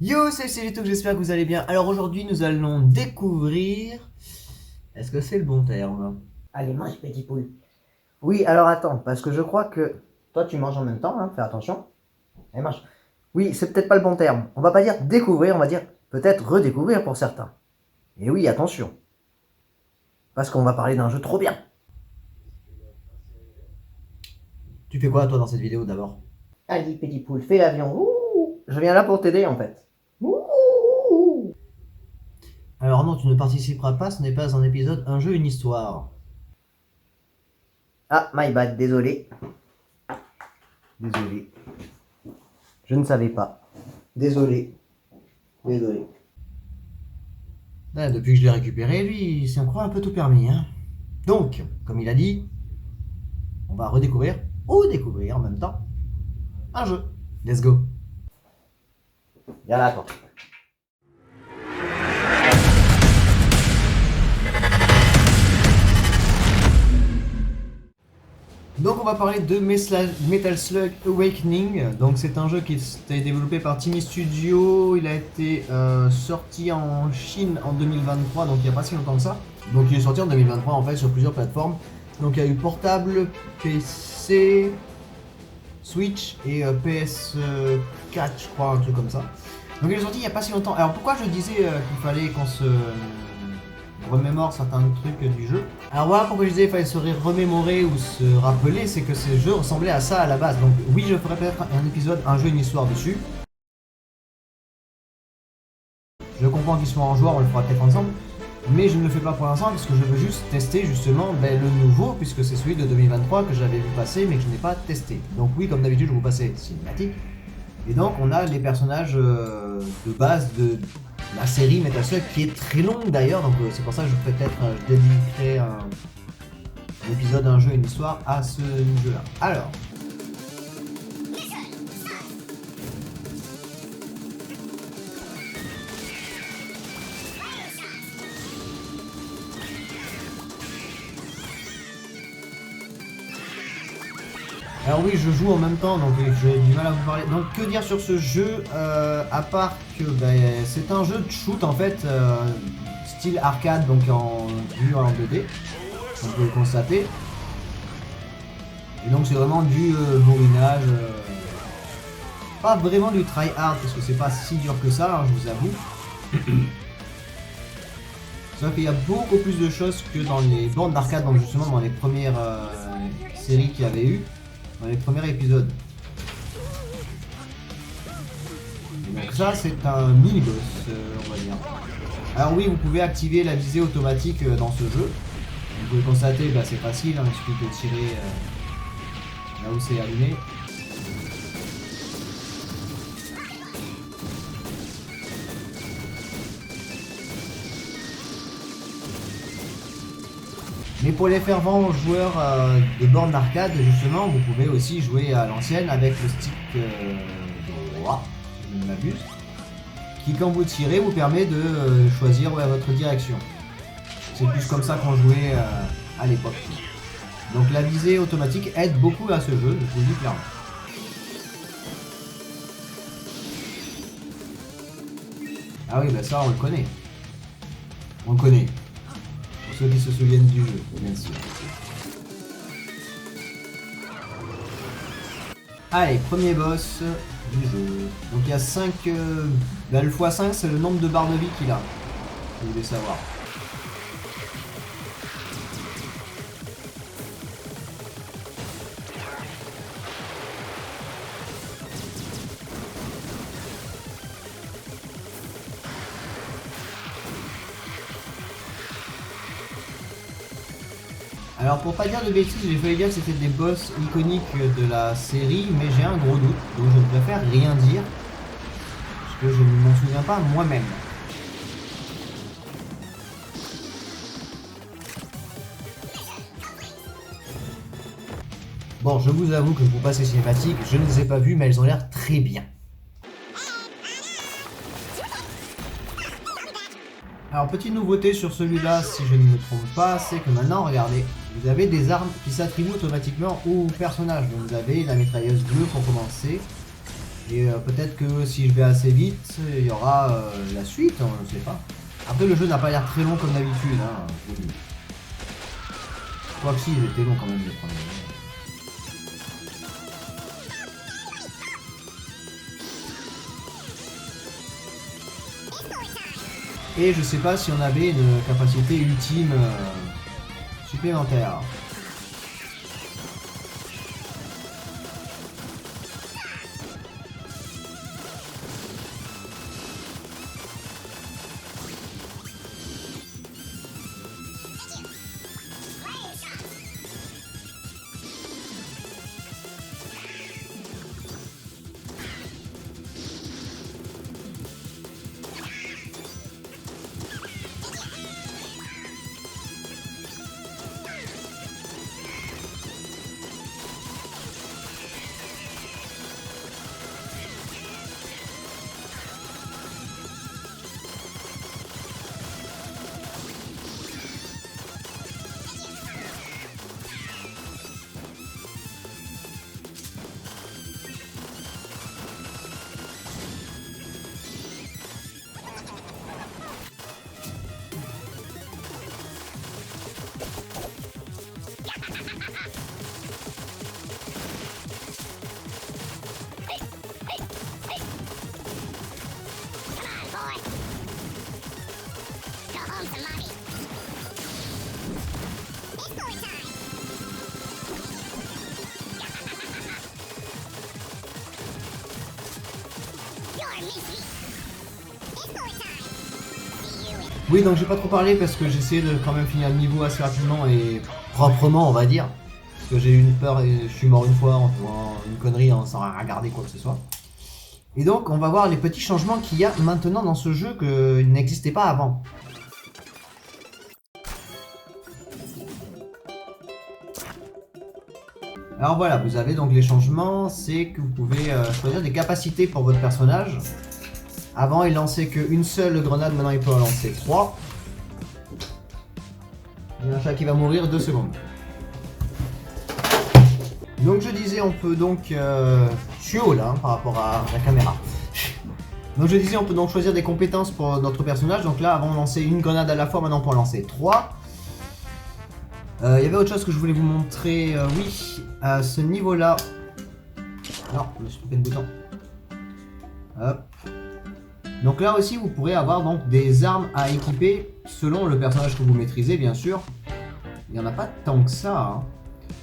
Yo, c'est tout, j'espère que vous allez bien. Alors aujourd'hui, nous allons découvrir... Est-ce que c'est le bon terme? Allez, mange, petit poule. Oui, alors attends, parce que je crois que toi tu manges en même temps, hein, fais attention. Allez, mange. Oui, c'est peut-être pas le bon terme. On va pas dire découvrir, on va dire peut-être redécouvrir pour certains. Et oui, attention, parce qu'on va parler d'un jeu trop bien. Tu fais quoi toi dans cette vidéo d'abord? Allez, petit poule, fais l'avion. Ouh, je viens là pour t'aider en fait. Ouh. Alors non, tu ne participeras pas, ce n'est pas un épisode, un jeu, une histoire. Ah, my bad, désolé. Désolé. Je ne savais pas. Désolé. Désolé. Ah, depuis que je l'ai récupéré, lui, il s'en croit un peu tout permis, hein. Donc, comme il a dit, on va redécouvrir, ou découvrir en même temps, un jeu. Let's go. Viens là, toi. Donc on va parler de Metal Slug Awakening. Donc c'est un jeu qui a été développé par Timmy Studio. Il a été sorti en Chine en 2023, donc il n'y a pas si longtemps que ça. Donc il est sorti en 2023 en fait sur plusieurs plateformes. Donc il y a eu portable, PC, Switch et PS4 je crois, un truc comme ça. Donc il est sorti il n'y a pas si longtemps. Alors pourquoi je disais qu'il fallait qu'on se remémore certains trucs du jeu. Alors voilà pourquoi je disais qu'il fallait se remémorer ou se rappeler, c'est que ce jeu ressemblait à ça à la base. Donc oui, je ferai peut-être un épisode, un jeu, une histoire dessus. Je comprends qu'ils soient en joueur, on le fera peut-être ensemble. Mais je ne le fais pas pour l'instant parce que je veux juste tester justement le nouveau, puisque c'est celui de 2023 que j'avais vu passer mais que je n'ai pas testé. Donc oui, comme d'habitude, je vous passais cinématique. Et donc on a les personnages de base de la série Metal Slug qui est très longue d'ailleurs, donc c'est pour ça que je dédierai un épisode, un jeu, une histoire à ce jeu-là. Alors, oui, je joue en même temps, donc j'ai du mal à vous parler. Donc que dire sur ce jeu, à part que c'est un jeu de shoot en fait, style arcade, donc en vue en 2D, on peut le constater. Et donc c'est vraiment du bourrinage, pas vraiment du try hard parce que c'est pas si dur que ça, hein, je vous avoue. Sauf qu'il y a beaucoup plus de choses que dans les bornes d'arcade, donc justement dans les premières séries qu'il y avait eu, dans les premiers épisodes. Donc ça c'est un mini-boss, on va dire. Alors oui, vous pouvez activer la visée automatique dans ce jeu. Vous pouvez constater, c'est facile, hein, il suffit de tirer là où c'est allumé. Mais pour les fervents joueurs de bornes d'arcade, justement, vous pouvez aussi jouer à l'ancienne avec le stick droit, si je ne m'abuse, qui quand vous tirez vous permet de choisir votre direction. C'est plus comme ça qu'on jouait à l'époque. Donc la visée automatique aide beaucoup à ce jeu, je vous le dis clairement. Ah oui, ça on le connaît. On le connaît. Pour ceux qui se souviennent du jeu, bien sûr. Allez, premier boss du jeu. Donc il y a 5... le x5 c'est le nombre de barres de vie qu'il a. Si vous voulez savoir. Alors pour pas dire de bêtises, j'ai failli dire que c'était des boss iconiques de la série, mais j'ai un gros doute, donc je préfère rien dire, parce que je ne m'en souviens pas moi-même. Bon, je vous avoue que je vous passe les cinématiques, je ne les ai pas vues, mais elles ont l'air très bien. Alors petite nouveauté sur celui-là, si je ne me trompe pas, c'est que maintenant, regardez, vous avez des armes qui s'attribuent automatiquement au personnage. Donc vous avez la mitrailleuse bleue pour commencer, Et peut-être que si je vais assez vite, il y aura la suite, on ne sait pas. Après, le jeu n'a pas l'air très long comme d'habitude. Hein. Quoique si, il était long quand même les premiers. Et je sais pas si on avait une capacité ultime supplémentaire. Oui, donc j'ai pas trop parlé parce que j'essayais de quand même finir le niveau assez rapidement et proprement, on va dire. Parce que j'ai eu une peur et je suis mort une fois en faisant une connerie sans regarder quoi que ce soit. Et donc, on va voir les petits changements qu'il y a maintenant dans ce jeu qui n'existaient pas avant. Alors voilà, vous avez donc les changements, c'est que vous pouvez choisir des capacités pour votre personnage. Avant, il lançait qu'une seule grenade, maintenant il peut en lancer 3. Il y a un chat qui va mourir 2 secondes. Donc je disais, on peut donc... je suis haut là, par rapport à la caméra. Donc je disais, on peut donc choisir des compétences pour notre personnage. Donc là, avant on lançait une grenade à la fois, maintenant on peut en lancer 3. Il y avait autre chose que je voulais vous montrer, oui, à ce niveau-là. Non, je me suis trompé de bouton. Hop. Donc là aussi, vous pourrez avoir donc des armes à équiper selon le personnage que vous maîtrisez, bien sûr. Il n'y en a pas tant que ça. Hein.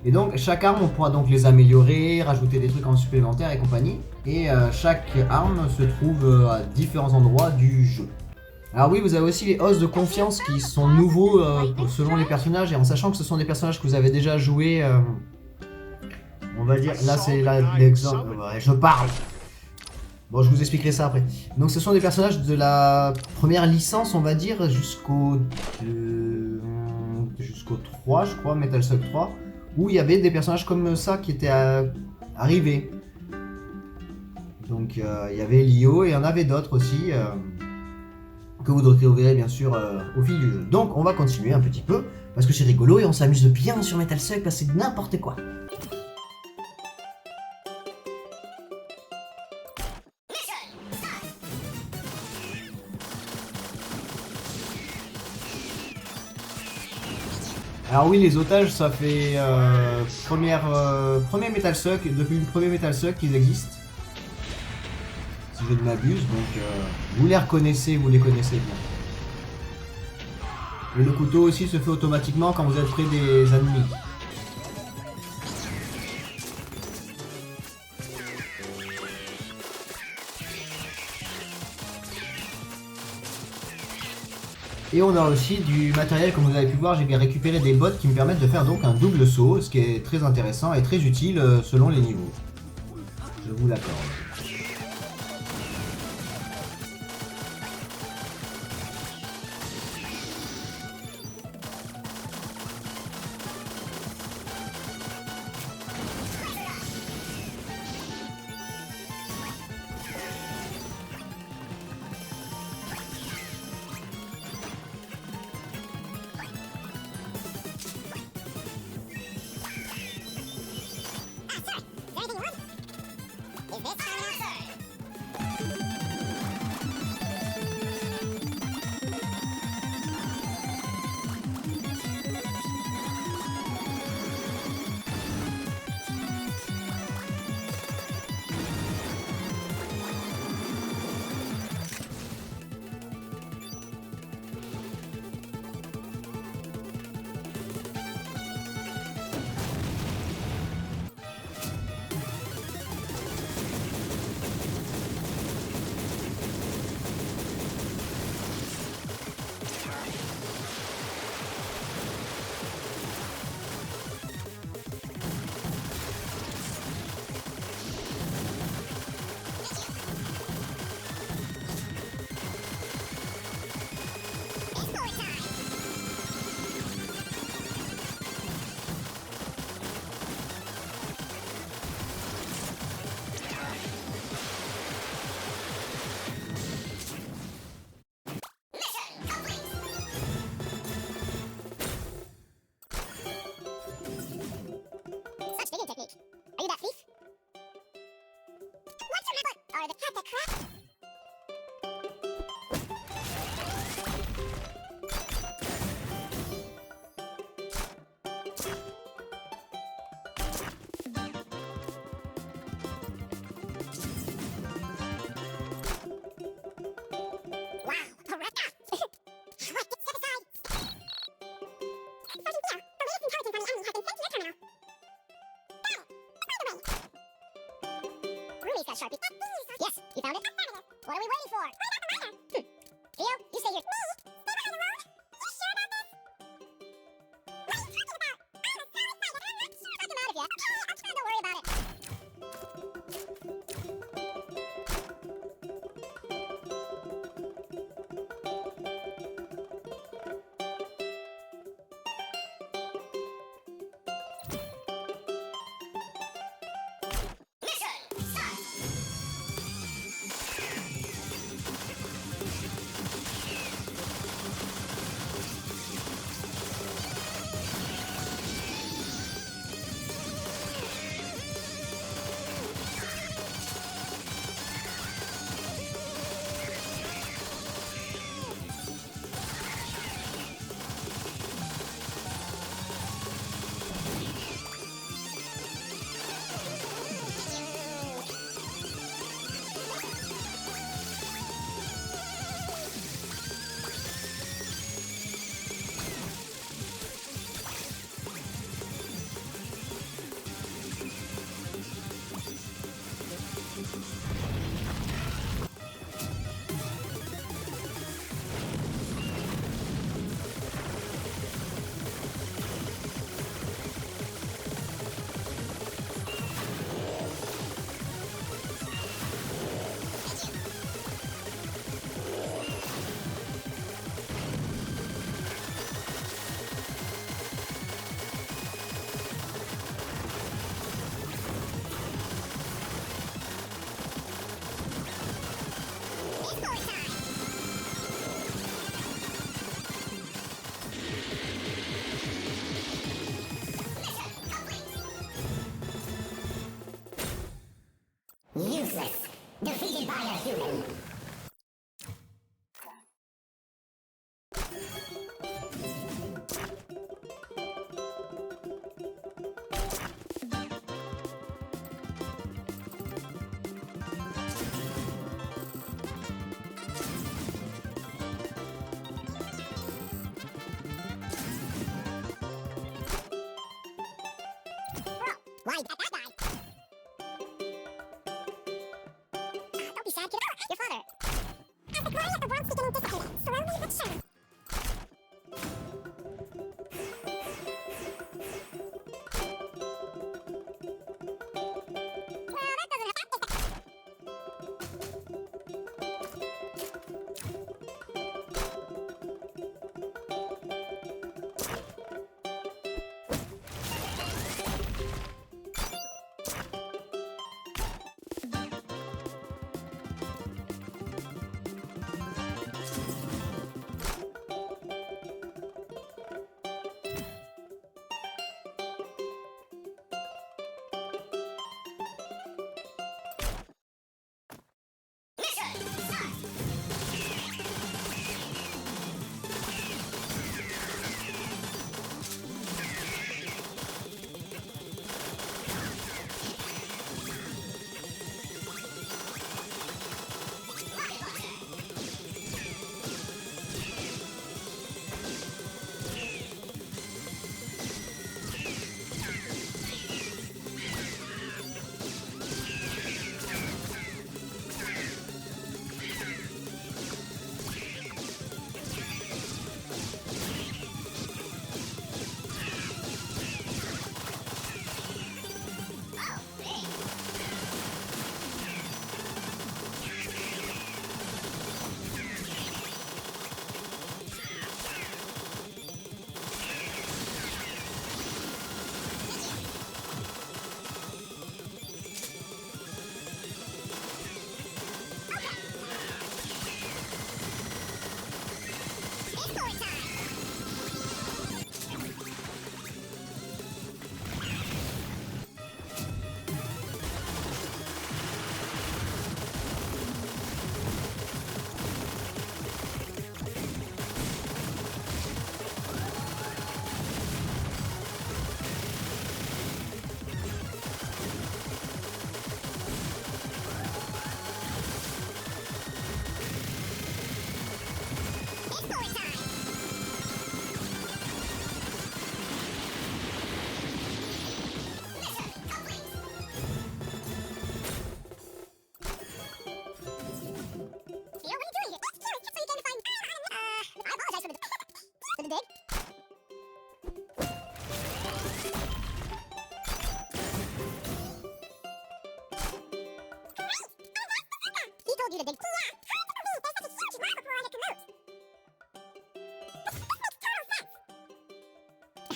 Et donc, chaque arme, on pourra donc les améliorer, rajouter des trucs en supplémentaire et compagnie. Et chaque arme se trouve à différents endroits du jeu. Alors oui, vous avez aussi les os de confiance qui sont nouveaux selon les personnages. Et en sachant que ce sont des personnages que vous avez déjà joué, on va dire, là c'est l'exemple, je parle. Bon, je vous expliquerai ça après. Donc ce sont des personnages de la première licence, on va dire, jusqu'au 3, je crois, Metal Slug 3, où il y avait des personnages comme ça qui étaient arrivés. Donc il y avait Lio et il y en avait d'autres aussi, que vous retrouverez bien sûr au fil du jeu. Donc on va continuer un petit peu, parce que c'est rigolo et on s'amuse bien sur Metal Slug, parce que c'est n'importe quoi. Alors oui, les otages, ça fait premier Metal Slug, depuis le premier Metal Slug qu'ils existent. Si je ne m'abuse, donc vous les reconnaissez, vous les connaissez bien. Et le couteau aussi se fait automatiquement quand vous êtes près des ennemis. Et on a aussi du matériel, comme vous avez pu voir, j'ai bien récupéré des bottes qui me permettent de faire donc un double saut, ce qui est très intéressant et très utile selon les niveaux. Je vous l'accorde. door. Theo, you stay here. Me? Stay behind the road? You sure about this? What are you talking about? I'm so excited. I'm not sure if I can out of here. Okay, I'm trying to worry about it. Mission start.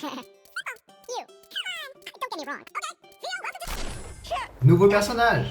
You. Don't get me wrong, okay? Theo, welcome to... Nouveau personnage.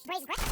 Brace breath.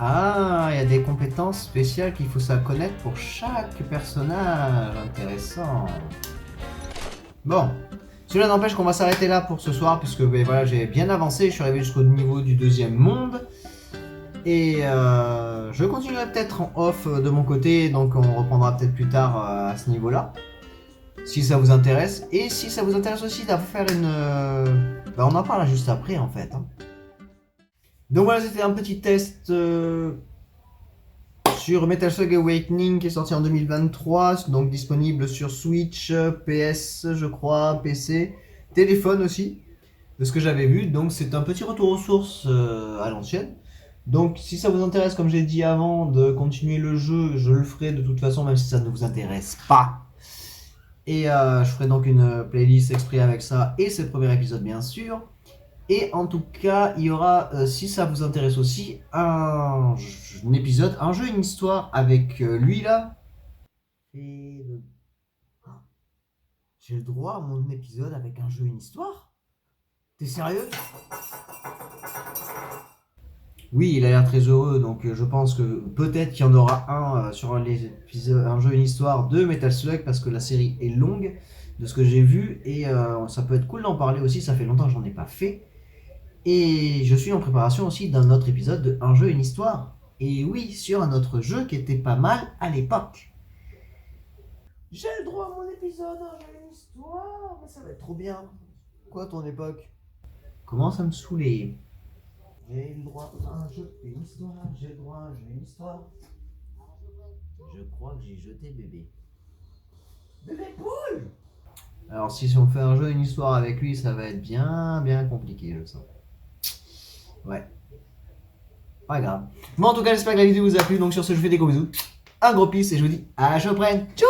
Ah, il y a des compétences spéciales qu'il faut savoir connaître pour chaque personnage. Intéressant. Bon, cela n'empêche qu'on va s'arrêter là pour ce soir, puisque ben, voilà, j'ai bien avancé, je suis arrivé jusqu'au niveau du deuxième monde. Et je continuerai peut-être en off de mon côté, donc on reprendra peut-être plus tard à ce niveau-là. Si ça vous intéresse. Et si ça vous intéresse aussi de faire une... Ben, on en parle juste après en fait. Hein. Donc voilà, c'était un petit test sur Metal Slug Awakening qui est sorti en 2023, donc disponible sur Switch, PS je crois, PC, téléphone aussi, de ce que j'avais vu. Donc c'est un petit retour aux sources à l'ancienne. Donc si ça vous intéresse, comme j'ai dit avant, de continuer le jeu, je le ferai de toute façon, même si ça ne vous intéresse pas. Et je ferai donc une playlist exprès avec ça et c'est le premier épisode bien sûr. Et en tout cas, il y aura, si ça vous intéresse aussi, un épisode, un jeu, une histoire avec lui là. Et j'ai le droit à mon épisode avec un jeu, une histoire? T'es sérieux? Oui, il a l'air très heureux, donc je pense que peut-être qu'il y en aura un sur les épisodes, un jeu, une histoire de Metal Slug, parce que la série est longue, de ce que j'ai vu, et ça peut être cool d'en parler aussi, ça fait longtemps que j'en ai pas fait. Et je suis en préparation aussi d'un autre épisode de Un jeu, une histoire. Et oui, sur un autre jeu qui était pas mal à l'époque. J'ai le droit à mon épisode, Un jeu, une histoire, mais ça va être trop bien. Quoi ton époque? Commence à me saouler. J'ai le droit à un jeu, une histoire, j'ai le droit à un jeu, une histoire. Je crois que j'ai jeté bébé. Bébé poule! Alors si on fait un jeu, une histoire avec lui, ça va être bien compliqué, je sens. Ouais. Pas grave. Bon, en tout cas, j'espère que la vidéo vous a plu. Donc sur ce, je vous fais des gros bisous. Un gros peace et je vous dis à la prochaine. Tchou!